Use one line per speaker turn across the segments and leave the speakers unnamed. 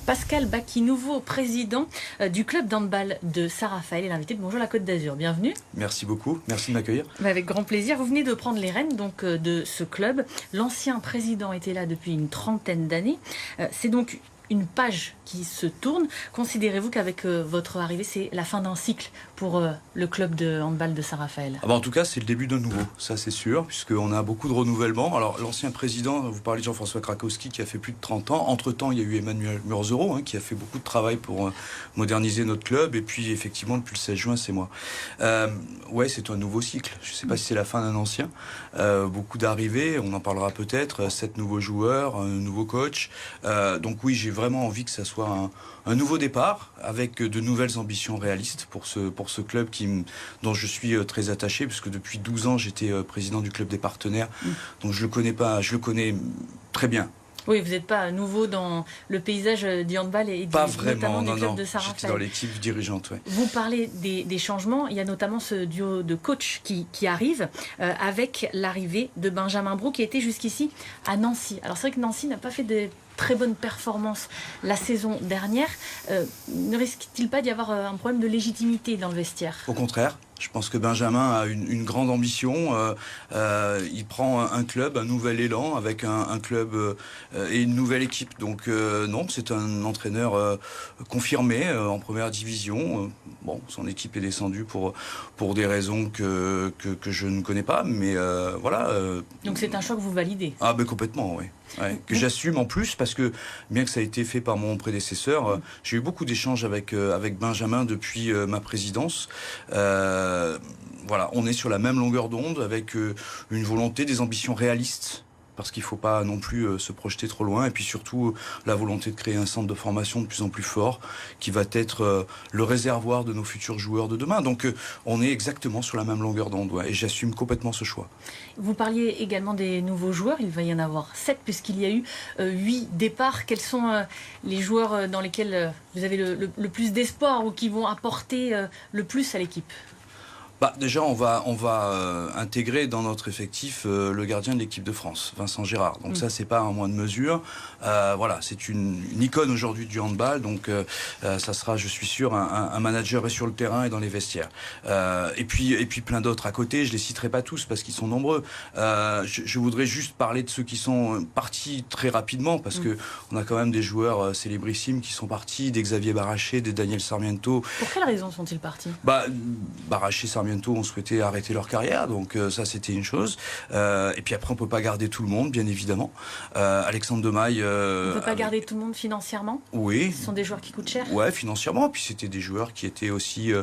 Pascal Bacchi, nouveau président du club d'handball de Saint-Raphaël, est l'invité de Bonjour la Côte d'Azur. Bienvenue.
Merci beaucoup, merci de m'accueillir.
Avec grand plaisir. Vous venez de prendre les rênes de ce club. L'ancien président était là depuis une trentaine d'années. C'est donc une page qui se tourne. Considérez-vous qu'avec votre arrivée, c'est la fin d'un cycle pour le club de handball de Saint-Raphaël?
En tout cas, c'est le début d'un nouveau, ça c'est sûr, puisqu'on a beaucoup de renouvellement. Alors, l'ancien président, vous parlez de Jean-François Krakowski, qui a fait plus de 30 ans. Entre-temps, il y a eu Emmanuel Murzero, qui a fait beaucoup de travail pour moderniser notre club. Et puis, effectivement, depuis le 16 juin, c'est moi. Ouais, c'est un nouveau cycle. Je ne sais pas si c'est la fin d'un ancien. Beaucoup d'arrivées, on en parlera peut-être. 7 nouveaux joueurs, un nouveau coach. Donc oui, j'ai vraiment envie que ça soit un nouveau départ avec de nouvelles ambitions réalistes pour ce club dont je suis très attaché, puisque depuis 12 ans j'étais président du club des partenaires, donc je le connais très bien.
Oui, vous n'êtes pas nouveau dans le paysage du handball et notamment du club de Saint-Raphaël.
J'étais dans l'équipe dirigeante. Ouais.
Vous parlez des changements, il y a notamment ce duo de coach qui arrive avec l'arrivée de Benjamin Brault qui était jusqu'ici à Nancy. Alors c'est vrai que Nancy n'a pas fait de très bonne performance la saison dernière. Ne risque-t-il pas d'y avoir un problème de légitimité dans le vestiaire?
Au contraire. Je pense que Benjamin a une grande ambition. Il prend un club, un nouvel élan avec un club et une nouvelle équipe. Donc non, c'est un entraîneur confirmé en première division. Bon, son équipe est descendue pour des raisons que je ne connais pas, mais voilà.
Donc c'est un choix que vous validez?
Ah ben complètement, oui. Ouais, que j'assume en plus parce que bien que ça a été fait par mon prédécesseur, j'ai eu beaucoup d'échanges avec Benjamin depuis ma présidence. Voilà, on est sur la même longueur d'onde avec une volonté, des ambitions réalistes. Parce qu'il ne faut pas non plus se projeter trop loin. Et puis surtout, la volonté de créer un centre de formation de plus en plus fort qui va être le réservoir de nos futurs joueurs de demain. Donc on est exactement sur la même longueur d'onde. Ouais, et j'assume complètement ce choix.
Vous parliez également des nouveaux joueurs. Il va y en avoir 7 puisqu'il y a eu 8 départs. Quels sont les joueurs dans lesquels vous avez le plus d'espoir ou qui vont apporter le plus à l'équipe?
Déjà, on va intégrer dans notre effectif le gardien de l'équipe de France, Vincent Gérard. Donc ça, c'est pas un moins de mesure. Voilà, c'est une icône aujourd'hui du handball. Donc ça sera, je suis sûr, un manager et sur le terrain et dans les vestiaires. Et puis plein d'autres à côté. Je les citerai pas tous parce qu'ils sont nombreux. Je voudrais juste parler de ceux qui sont partis très rapidement parce que on a quand même des joueurs célébrissimes qui sont partis, des Xavier Baraché, des Daniel Sarmiento.
Pour quelles raisons sont-ils partis?
Baraché, Sarmiento ont souhaité arrêter leur carrière, donc ça c'était une chose. Et puis après on peut pas garder tout le monde, bien évidemment. Alexandre Demaille.
On peut pas garder tout le monde financièrement?
Oui.
Ce sont des joueurs qui coûtent cher?
Ouais, financièrement. Puis c'était des joueurs qui étaient aussi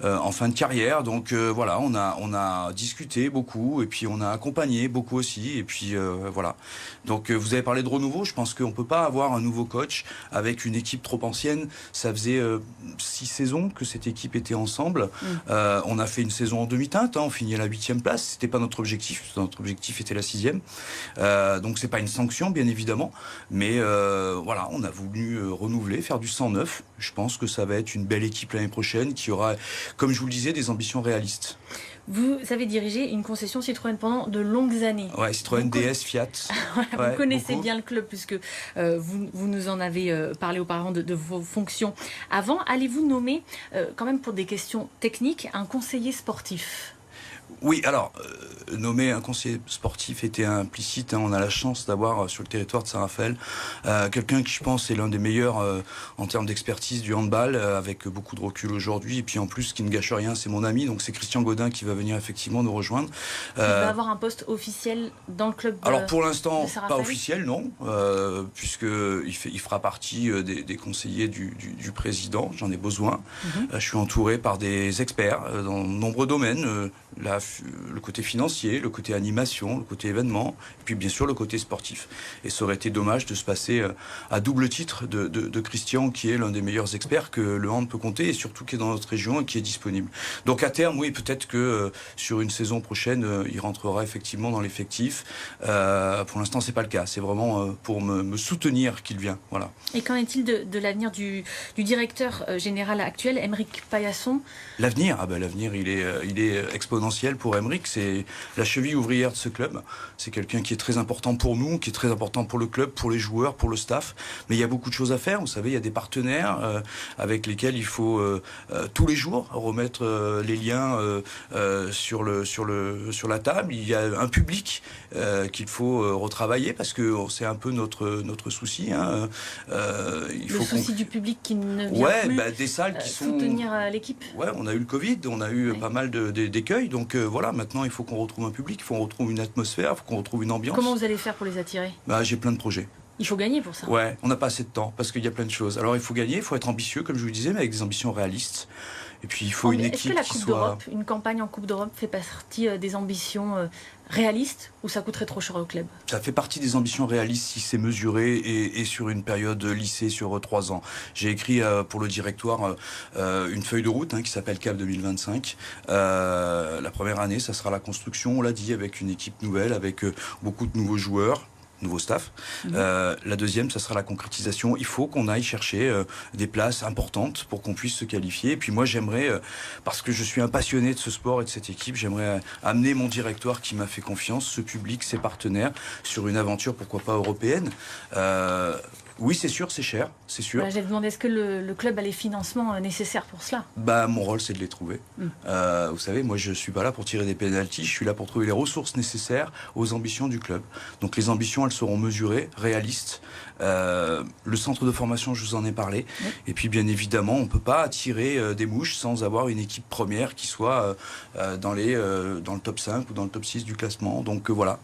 en fin de carrière. Donc voilà, on a discuté beaucoup et puis on a accompagné beaucoup aussi. Et puis voilà. Donc vous avez parlé de renouveau. Je pense qu'on peut pas avoir un nouveau coach avec une équipe trop ancienne. Ça faisait 6 saisons que cette équipe était ensemble. On a fait une saison en demi-teinte, on finit à la 8e place, c'était pas notre objectif était la 6e, donc c'est pas une sanction bien évidemment, mais voilà, on a voulu renouveler, faire du 109, je pense que ça va être une belle équipe l'année prochaine qui aura, comme je vous le disais, des ambitions réalistes.
Vous avez dirigé une concession Citroën pendant de longues années.
Ouais, Citroën, DS, Fiat.
Vous connaissez bien le club puisque vous nous en avez parlé auparavant de vos fonctions avant. Allez-vous nommer, quand même pour des questions techniques, un conseiller sportif?
Oui, alors, nommer un conseiller sportif était implicite. On a la chance d'avoir sur le territoire de Saint-Raphaël quelqu'un qui, je pense, est l'un des meilleurs en termes d'expertise du handball, avec beaucoup de recul aujourd'hui. Et puis en plus, ce qui ne gâche rien, c'est mon ami. Donc c'est Christian Godin qui va venir effectivement nous rejoindre.
Il va avoir un poste officiel dans le club
alors pour l'instant, pas officiel, non. Puisqu'il fera partie des conseillers du président. J'en ai besoin. Je suis entouré par des experts dans de nombreux domaines. Le côté financier, le côté animation, le côté événement, et puis bien sûr le côté sportif. Et ça aurait été dommage de se passer à double titre de Christian, qui est l'un des meilleurs experts que le hand peut compter, et surtout qui est dans notre région et qui est disponible. Donc à terme, oui, peut-être que sur une saison prochaine, il rentrera effectivement dans l'effectif. Pour l'instant, c'est pas le cas. C'est vraiment pour me soutenir qu'il vient. Voilà.
Et qu'en est-il de l'avenir du directeur général actuel, Aymeric Paillasson?
L'avenir, l'avenir, il est exponentiel. exponentielle pour Aymeric. C'est la cheville ouvrière de ce club. C'est quelqu'un qui est très important pour nous, qui est très important pour le club, pour les joueurs, pour le staff. Mais il y a beaucoup de choses à faire. Vous savez, il y a des partenaires avec lesquels il faut tous les jours remettre les liens sur la table. Il y a un public qu'il faut retravailler parce que c'est un peu notre souci. Hein.
Le souci du public qui ne vient plus
des salles qui
soutenir l'équipe.
Ouais, on a eu le Covid, on a eu pas mal d'écueils. Donc voilà, maintenant il faut qu'on retrouve un public, il faut qu'on retrouve une atmosphère, il faut qu'on retrouve une ambiance.
Comment vous allez faire pour les attirer ?
J'ai plein de projets.
Il faut gagner pour ça.
Ouais, on n'a pas assez de temps parce qu'il y a plein de choses. Alors il faut gagner, il faut être ambitieux, comme je vous le disais, mais avec des ambitions réalistes. Et puis il faut une équipe
Est-ce que la
qui
Coupe
soit...
d'Europe, une campagne en Coupe d'Europe fait partie des ambitions réalistes ou ça coûterait trop cher au club ?
Ça fait partie des ambitions réalistes si c'est mesuré et sur une période lissée sur 3 ans. J'ai écrit pour le directoire une feuille de route qui s'appelle CAP 2025. La première année, ça sera la construction, on l'a dit, avec une équipe nouvelle, avec beaucoup de nouveaux joueurs. Nouveau staff. La deuxième, ça sera la concrétisation. Il faut qu'on aille chercher des places importantes pour qu'on puisse se qualifier. Et puis moi, j'aimerais, parce que je suis un passionné de ce sport et de cette équipe, j'aimerais amener mon directoire qui m'a fait confiance, ce public, ses partenaires, sur une aventure, pourquoi pas européenne. Oui, c'est sûr, c'est cher, c'est sûr.
J'ai demandé, est-ce que le club a les financements nécessaires pour cela ?
Mon rôle, c'est de les trouver. Vous savez, moi, je ne suis pas là pour tirer des pénaltys, je suis là pour trouver les ressources nécessaires aux ambitions du club. Donc les ambitions, elles seront mesurées, réalistes. Le centre de formation, je vous en ai parlé. Et puis, bien évidemment, on ne peut pas attirer des mouches sans avoir une équipe première qui soit dans le top 5 ou dans le top 6 du classement. Donc voilà,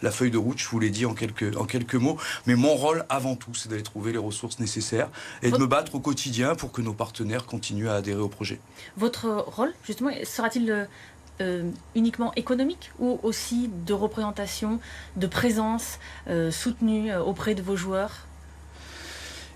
la feuille de route, je vous l'ai dit en quelques mots. Mais mon rôle, avant tout, c'est d'aller trouver les ressources nécessaires et de me battre au quotidien pour que nos partenaires continuent à adhérer au projet.
Votre rôle, justement, sera-t-il uniquement économique ou aussi de représentation, de présence soutenue auprès de vos joueurs ?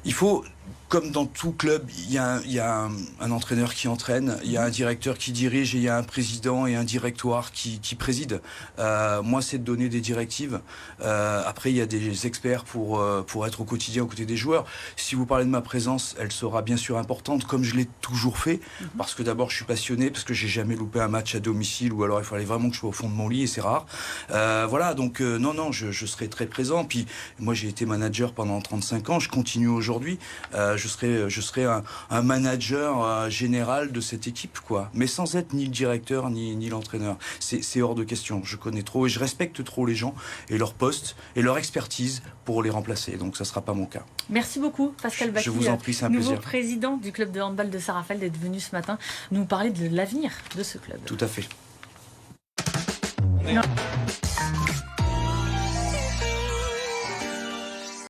Il faut, comme dans tout club, il y a un entraîneur qui entraîne, il y a un directeur qui dirige et il y a un président et un directoire qui préside. Moi, c'est de donner des directives. Après, il y a des experts pour être au quotidien aux côtés des joueurs. Si vous parlez de ma présence, elle sera bien sûr importante, comme je l'ai toujours fait. Parce que d'abord, je suis passionné, parce que j'ai jamais loupé un match à domicile, ou alors il fallait vraiment que je sois au fond de mon lit, et c'est rare. Voilà, donc non, je serai très présent. Puis moi, j'ai été manager pendant 35 ans, je continue aujourd'hui. Je serai un manager général de cette équipe, quoi. Mais sans être ni le directeur ni l'entraîneur. C'est hors de question. Je connais trop et je respecte trop les gens et leur poste et leur expertise pour les remplacer. Donc ça ne sera pas mon cas.
Merci beaucoup, Pascal Bacchi.
Je vous en prie, c'est un
nouveau
plaisir.
Président du club de handball de Saint-Raphaël, d'être venu ce matin nous parler de l'avenir de ce club.
Tout à fait.
Non.